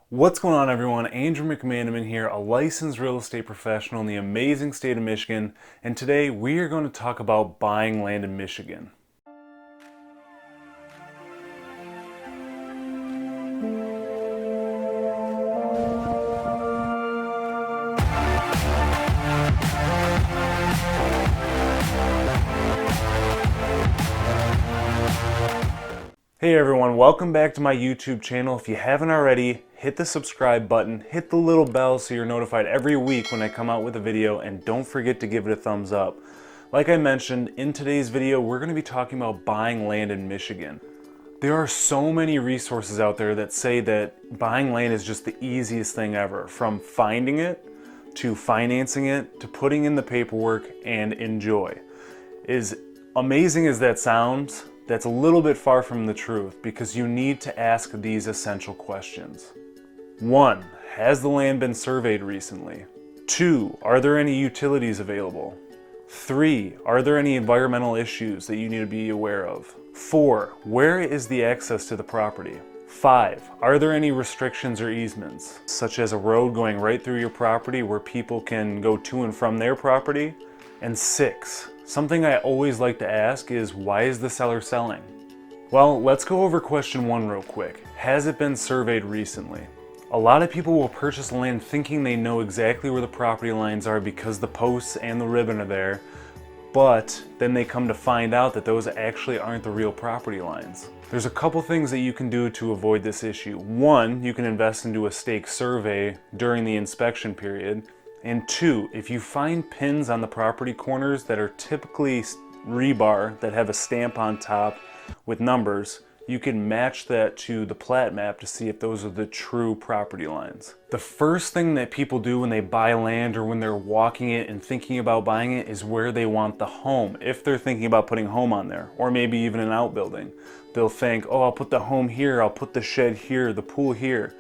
What's going on, everyone? Andrew McManaman here, a licensed real estate professional in the amazing state of Michigan, and today we are going to talk about buying land in Michigan. Hey everyone, welcome back to my YouTube channel. If you haven't already, hit the subscribe button, hit the little bell so you're notified every week when I come out with a video, and don't forget to give it a thumbs up. Like I mentioned, in today's video, we're going to be talking about buying land in Michigan. There are so many resources out there that say that buying land is just the easiest thing ever, from finding it, to financing it, to putting in the paperwork, and enjoy. As amazing as that sounds, that's a little bit far from the truth, because you need to ask these essential questions. 1. Has the land been surveyed recently? 2. Are there any utilities available? 3. Are there any environmental issues that you need to be aware of? 4. Where is the access to the property? 5. Are there any restrictions or easements, such as a road going right through your property where people can go to and from their property? And 6. Something I always like to ask is, why is the seller selling? Well, let's go over question 1 real quick. Has it been surveyed recently? A lot of people will purchase land thinking they know exactly where the property lines are because the posts and the ribbon are there, but then they come to find out that those actually aren't the real property lines. There's a couple things that you can do to avoid this issue. 1, you can invest into a stake survey during the inspection period. And 2, if you find pins on the property corners that are typically rebar that have a stamp on top with numbers, you can match that to the plat map to see if those are the true property lines. The first thing that people do when they buy land or when they're walking it and thinking about buying it is where they want the home, if they're thinking about putting a home on there, or maybe even an outbuilding. They'll think, oh, I'll put the home here, I'll put the shed here, the pool here.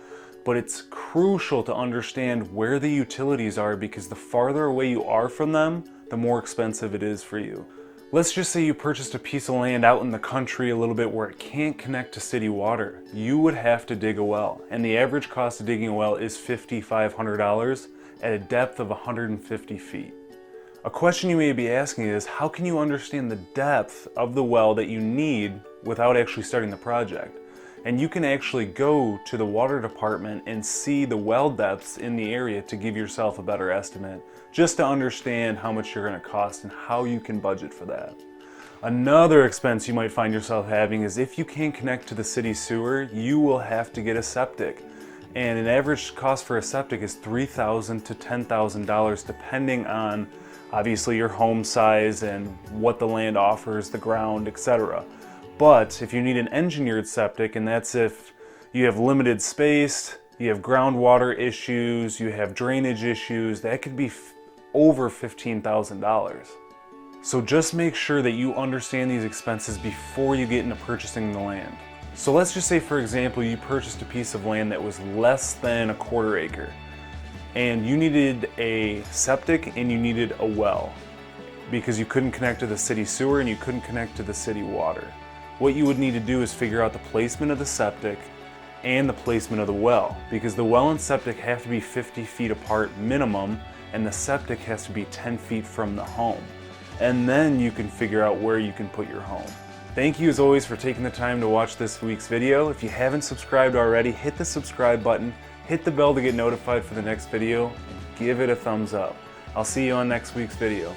But it's crucial to understand where the utilities are, because the farther away you are from them, the more expensive it is for you. Let's just say you purchased a piece of land out in the country a little bit where it can't connect to city water. You would have to dig a well, and the average cost of digging a well is $5,500 at a depth of 150 feet. A question you may be asking is, how can you understand the depth of the well that you need without actually starting the project? And you can actually go to the water department and see the well depths in the area to give yourself a better estimate, just to understand how much you're going to cost and how you can budget for that. Another expense you might find yourself having is, if you can't connect to the city sewer, you will have to get a septic. And an average cost for a septic is $3,000 to $10,000, depending on obviously your home size and what the land offers, the ground, etc. But if you need an engineered septic, and that's if you have limited space, you have groundwater issues, you have drainage issues, that could be over $15,000. So just make sure that you understand these expenses before you get into purchasing the land. So let's just say, for example, you purchased a piece of land that was less than a quarter acre, and you needed a septic and you needed a well, because you couldn't connect to the city sewer and you couldn't connect to the city water. What you would need to do is figure out the placement of the septic and the placement of the well, because the well and septic have to be 50 feet apart minimum, and the septic has to be 10 feet from the home. And then you can figure out where you can put your home. Thank you as always for taking the time to watch this week's video. If you haven't subscribed already, hit the subscribe button, hit the bell to get notified for the next video, and give it a thumbs up. I'll see you on next week's video.